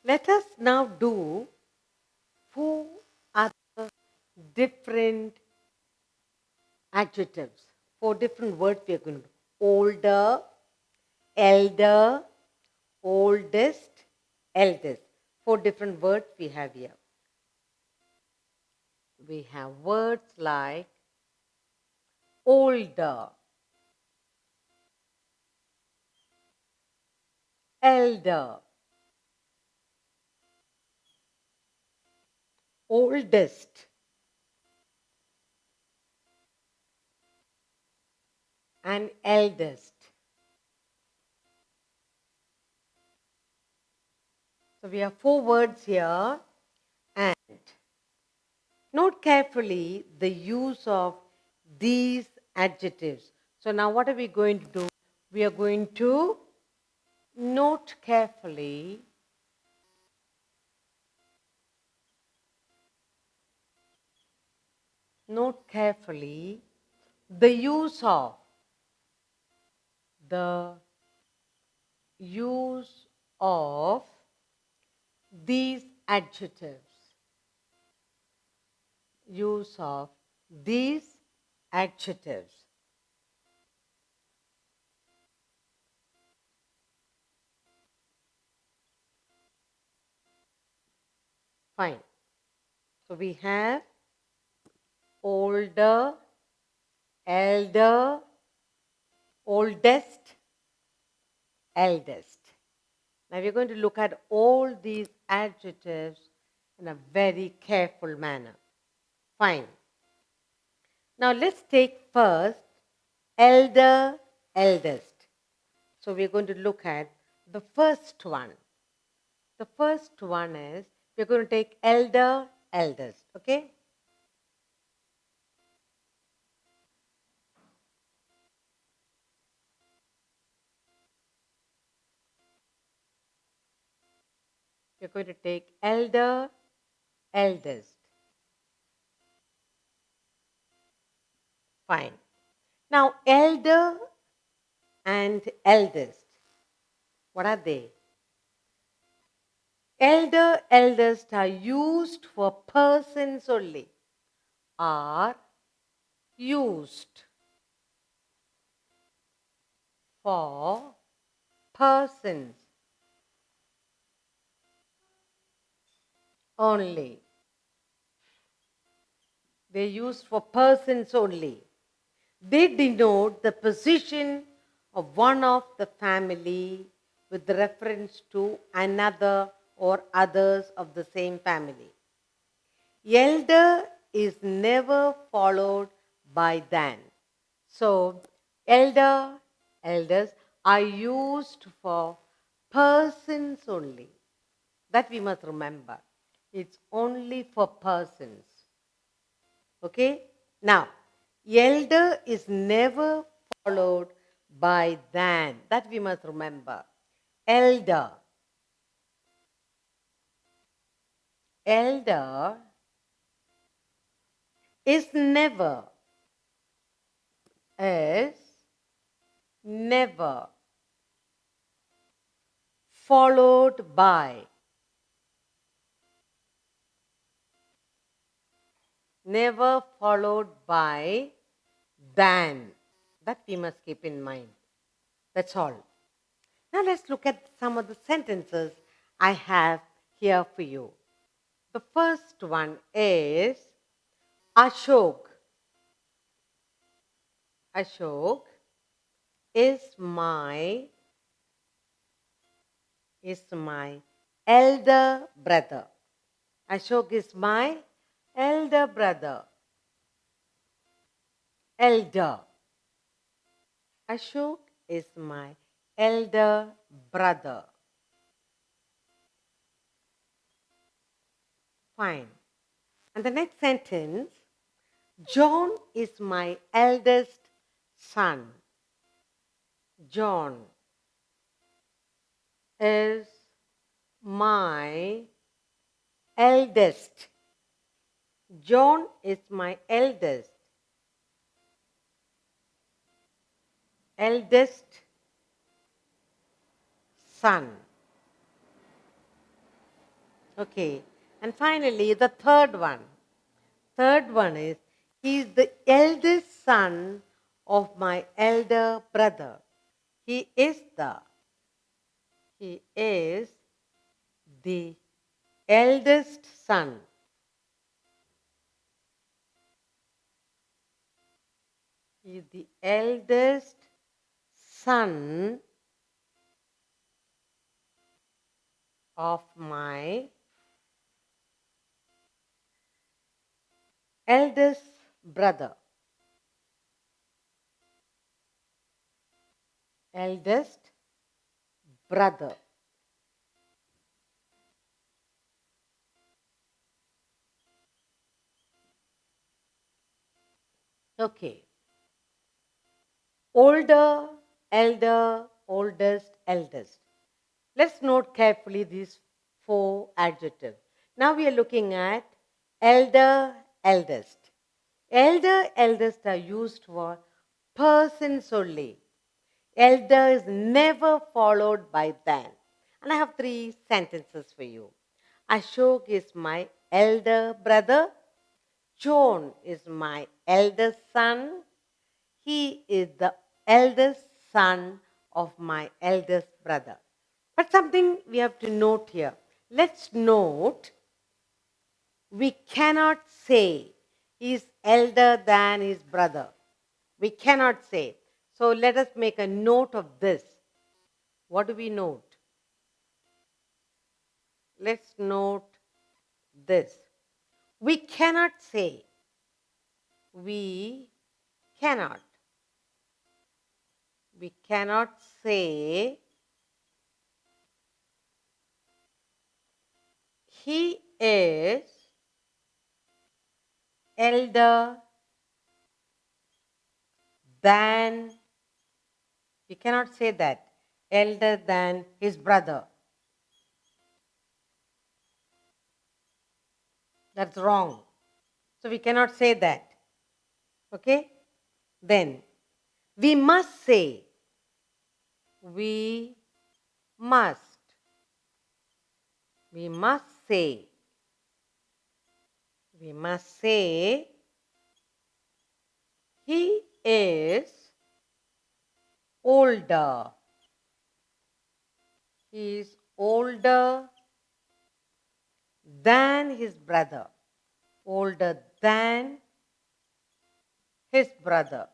Let us now do 4 other different adjectives. 4 different words we are going to do. Older, elder, oldest, eldest. 4 different words we have here. We have words like older, elder, oldest, and eldest. So we have 4 words here, and note carefully the use of these adjectives. So now what are we going to do? We are going to note carefully the use of these adjectives. Use of these adjectives. Fine. So we have older, elder, oldest, eldest. Now we're going to look at all these adjectives in a very careful manner. Fine. Now let's take first elder, eldest. So we're going to look at the first one. The first one is, we're going to take elder, eldest. Okay? We're going to take elder, eldest. Fine. Now, elder and eldest, what are they? Elder, eldest are used for persons only. Are used for persons only. They're used for persons only. They denote the position of one of the family with reference to another or others of the same family. Elder is never followed by than. So, elder, elders are used for persons only. That we must remember. It's only for persons. Okay? Now, elder is never followed by than. That we must remember. Elder. Elder is never followed by. Never followed by than. That we must keep in mind. That's all. Now let's look at some of the sentences I have here for you. The first one is Ashok. Ashok is my elder brother. Ashok is my elder brother. Elder. Ashok is my elder brother. Fine. And the next sentence, John is my eldest son. John is my eldest. John is my eldest son. Okay. And finally, the third one. Third one is, he is the eldest son of my elder brother. He is the the eldest son. He is the eldest son of my eldest brother. Eldest brother. Okay. Older, elder, oldest, eldest. Let's note carefully these four adjectives. Now we are looking at elder, eldest. Elder, eldest are used for persons only. Elder is never followed by than. And I have three sentences for you. Ashok is my elder brother. John is my eldest son. He is the eldest son of my eldest brother. But something we have to note here. Let's note, we cannot say he is elder than his brother. We cannot say. So let us make a note of this. What do we note? Let's note this. We cannot say. We cannot. We cannot say he is elder than, we cannot say that, elder than his brother. That's wrong. So we cannot say that. Okay? Then we must say, we must say, he is older. He is older than his brother. Older than his brother.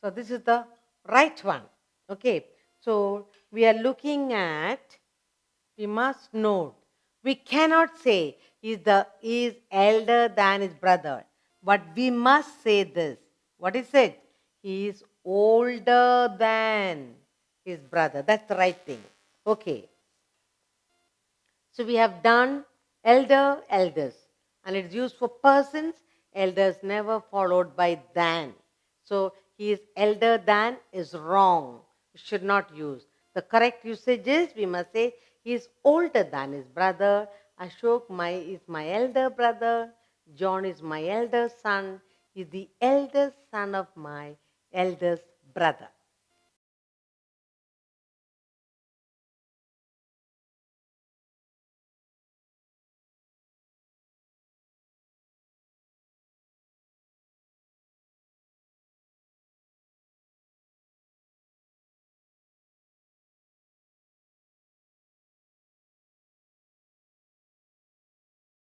So this is the right one. Okay. So we are looking at, we must note, we cannot say he is elder than his brother, but we must say this. What is it? He is older than his brother. That's the right thing. Okay. So we have done elder, elders, and it's used for persons. Elders never followed by than. So he is elder than is wrong. We should not use. The correct usage is, we must say he is older than his brother. Ashok is my elder brother. John is my elder son. He is the eldest son of my eldest brother.